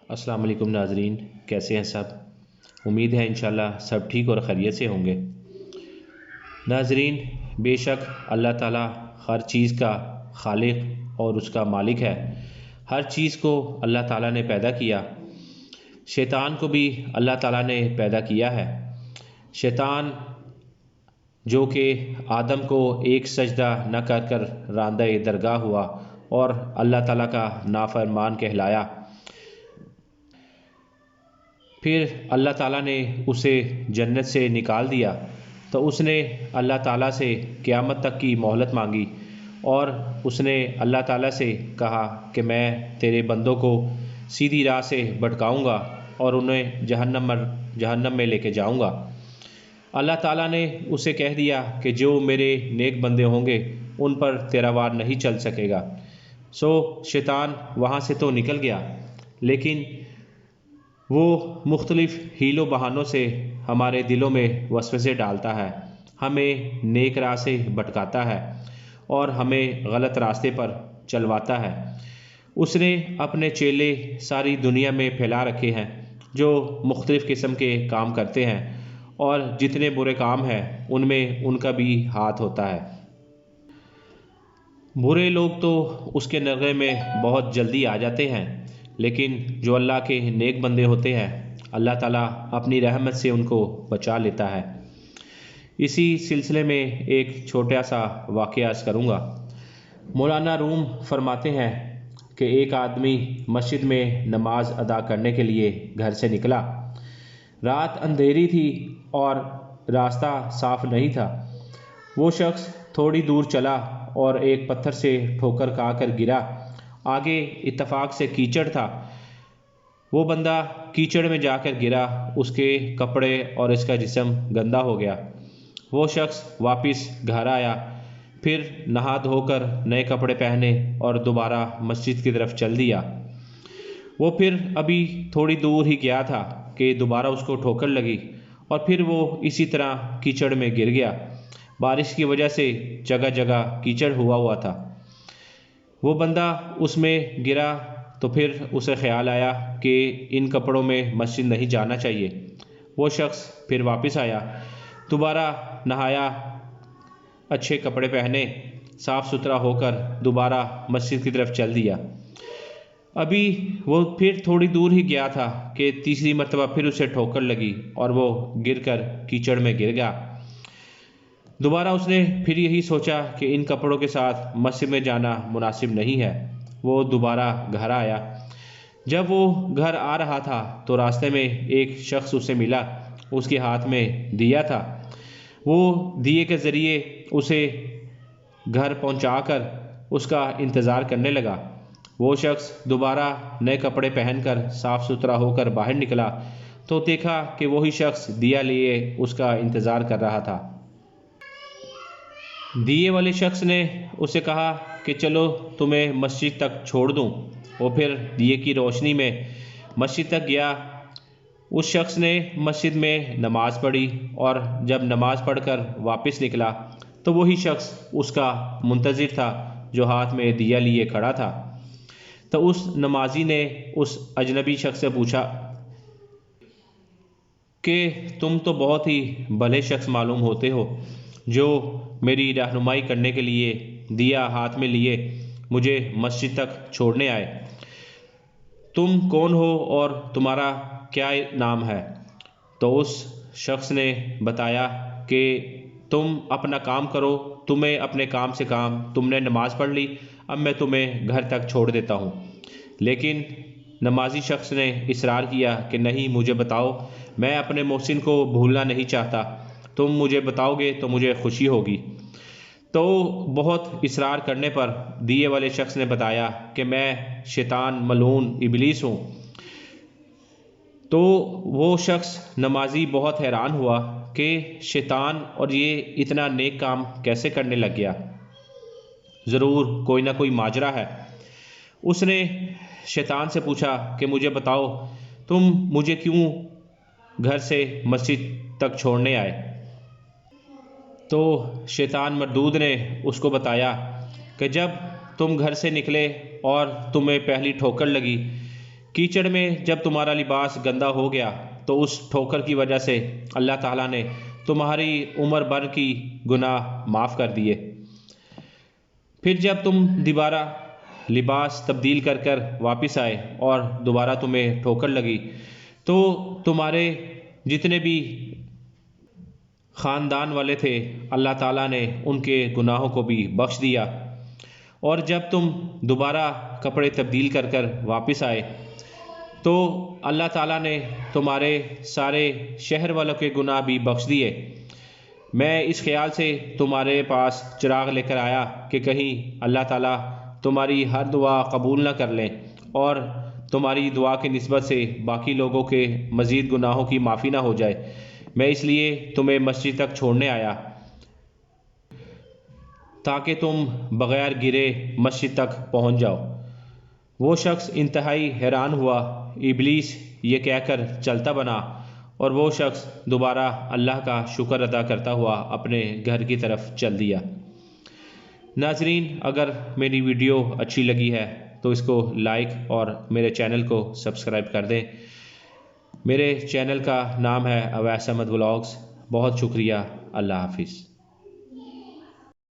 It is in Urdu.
السلام علیکم ناظرین، کیسے ہیں سب؟ امید ہے انشاءاللہ سب ٹھیک اور خیریت سے ہوں گے۔ ناظرین، بے شک اللہ تعالیٰ ہر چیز کا خالق اور اس کا مالک ہے۔ ہر چیز کو اللہ تعالیٰ نے پیدا کیا۔ شیطان کو بھی اللہ تعالیٰ نے پیدا کیا ہے۔ شیطان جو کہ آدم کو ایک سجدہ نہ کر راندہ درگاہ ہوا اور اللہ تعالیٰ کا نافرمان کہلایا، پھر اللہ تعالیٰ نے اسے جنت سے نکال دیا تو اس نے اللہ تعالیٰ سے قیامت تک کی مہلت مانگی، اور اس نے اللہ تعالیٰ سے کہا کہ میں تیرے بندوں کو سیدھی راہ سے بھٹکاؤں گا اور انہیں جہنم میں لے کے جاؤں گا۔ اللہ تعالیٰ نے اسے کہہ دیا کہ جو میرے نیک بندے ہوں گے ان پر تیرا وار نہیں چل سکے گا۔ سو شیطان وہاں سے تو نکل گیا، لیکن وہ مختلف حیل و بہانوں سے ہمارے دلوں میں وسوسے ڈالتا ہے، ہمیں نیک راہ سے بھٹکاتا ہے اور ہمیں غلط راستے پر چلواتا ہے۔ اس نے اپنے چیلے ساری دنیا میں پھیلا رکھے ہیں جو مختلف قسم کے کام کرتے ہیں، اور جتنے برے کام ہیں ان میں ان کا بھی ہاتھ ہوتا ہے۔ برے لوگ تو اس کے نغمے میں بہت جلدی آ جاتے ہیں، لیکن جو اللہ کے نیک بندے ہوتے ہیں اللہ تعالیٰ اپنی رحمت سے ان کو بچا لیتا ہے۔ اسی سلسلے میں ایک چھوٹا سا واقعہ عرض کروں گا۔ مولانا روم فرماتے ہیں کہ ایک آدمی مسجد میں نماز ادا کرنے کے لیے گھر سے نکلا۔ رات اندھیری تھی اور راستہ صاف نہیں تھا۔ وہ شخص تھوڑی دور چلا اور ایک پتھر سے ٹھوکر کھا کر گرا۔ آگے اتفاق سے کیچڑ تھا۔ وہ بندہ کیچڑ میں جا کر گرا، اس کے کپڑے اور اس کا جسم گندا ہو گیا۔ وہ شخص واپس گھر آیا، پھر نہا دھو کر نئے کپڑے پہنے اور دوبارہ مسجد کی طرف چل دیا۔ وہ پھر ابھی تھوڑی دور ہی گیا تھا کہ دوبارہ اس کو ٹھوکر لگی، اور پھر وہ اسی طرح کیچڑ میں گر گیا۔ بارش کی وجہ سے جگہ جگہ کیچڑ ہوا تھا۔ وہ بندہ اس میں گرا تو پھر اسے خیال آیا کہ ان کپڑوں میں مسجد نہیں جانا چاہیے۔ وہ شخص پھر واپس آیا، دوبارہ نہایا، اچھے کپڑے پہنے، صاف ستھرا ہو کر دوبارہ مسجد کی طرف چل دیا۔ ابھی وہ پھر تھوڑی دور ہی گیا تھا کہ تیسری مرتبہ پھر اسے ٹھوکر لگی اور وہ گر کر کیچڑ میں گر گیا۔ دوبارہ اس نے پھر یہی سوچا کہ ان کپڑوں کے ساتھ مسجد میں جانا مناسب نہیں ہے۔ وہ دوبارہ گھر آیا۔ جب وہ گھر آ رہا تھا تو راستے میں ایک شخص اسے ملا۔ اس کے ہاتھ میں دیا تھا۔ وہ دیے کے ذریعے اسے گھر پہنچا کر اس کا انتظار کرنے لگا۔ وہ شخص دوبارہ نئے کپڑے پہن کر صاف ستھرا ہو کر باہر نکلا تو دیکھا کہ وہی شخص دیا لیے اس کا انتظار کر رہا تھا۔ دیے والے شخص نے اسے کہا کہ چلو تمہیں مسجد تک چھوڑ دوں۔ وہ پھر دیے کی روشنی میں مسجد تک گیا۔ اس شخص نے مسجد میں نماز پڑھی، اور جب نماز پڑھ کر واپس نکلا تو وہی شخص اس کا منتظر تھا جو ہاتھ میں دیا لیے کھڑا تھا۔ تو اس نمازی نے اس اجنبی شخص سے پوچھا کہ تم تو بہت ہی بھلے شخص معلوم ہوتے ہو، جو میری رہنمائی کرنے کے لیے دیا ہاتھ میں لیے مجھے مسجد تک چھوڑنے آئے۔ تم کون ہو اور تمہارا کیا نام ہے؟ تو اس شخص نے بتایا کہ تم اپنا کام کرو، تمہیں اپنے کام سے کام، تم نے نماز پڑھ لی، اب میں تمہیں گھر تک چھوڑ دیتا ہوں۔ لیکن نمازی شخص نے اصرار کیا کہ نہیں، مجھے بتاؤ، میں اپنے محسن کو بھولنا نہیں چاہتا، تم مجھے بتاؤ گے تو مجھے خوشی ہوگی۔ تو بہت اصرار کرنے پر دیے والے شخص نے بتایا کہ میں شیطان ملعون ابلیس ہوں۔ تو وہ شخص نمازی بہت حیران ہوا کہ شیطان اور یہ اتنا نیک کام کیسے کرنے لگ گیا، ضرور کوئی نہ کوئی ماجرا ہے۔ اس نے شیطان سے پوچھا کہ مجھے بتاؤ، تم مجھے کیوں گھر سے مسجد تک چھوڑنے آئے؟ تو شیطان مردود نے اس کو بتایا کہ جب تم گھر سے نکلے اور تمہیں پہلی ٹھوکر لگی کیچڑ میں جب تمہارا لباس گندا ہو گیا تو اس ٹھوکر کی وجہ سے اللہ تعالیٰ نے تمہاری عمر بھر کی گناہ معاف کر دیے۔ پھر جب تم دوبارہ لباس تبدیل کر کر واپس آئے اور دوبارہ تمہیں ٹھوکر لگی تو تمہارے جتنے بھی خاندان والے تھے اللہ تعالیٰ نے ان کے گناہوں کو بھی بخش دیا، اور جب تم دوبارہ کپڑے تبدیل کر کر واپس آئے تو اللہ تعالیٰ نے تمہارے سارے شہر والوں کے گناہ بھی بخش دیے۔ میں اس خیال سے تمہارے پاس چراغ لے کر آیا کہ کہیں اللہ تعالیٰ تمہاری ہر دعا قبول نہ کر لیں اور تمہاری دعا کی نسبت سے باقی لوگوں کے مزید گناہوں کی معافی نہ ہو جائے۔ میں اس لیے تمہیں مسجد تک چھوڑنے آیا تاکہ تم بغیر گرے مسجد تک پہنچ جاؤ۔ وہ شخص انتہائی حیران ہوا، ابلیس یہ کہہ کر چلتا بنا، اور وہ شخص دوبارہ اللہ کا شکر ادا کرتا ہوا اپنے گھر کی طرف چل دیا۔ ناظرین، اگر میری ویڈیو اچھی لگی ہے تو اس کو لائک اور میرے چینل کو سبسکرائب کر دیں۔ میرے چینل کا نام ہے اویس احمد ولاگز۔ بہت شکریہ۔ اللہ حافظ۔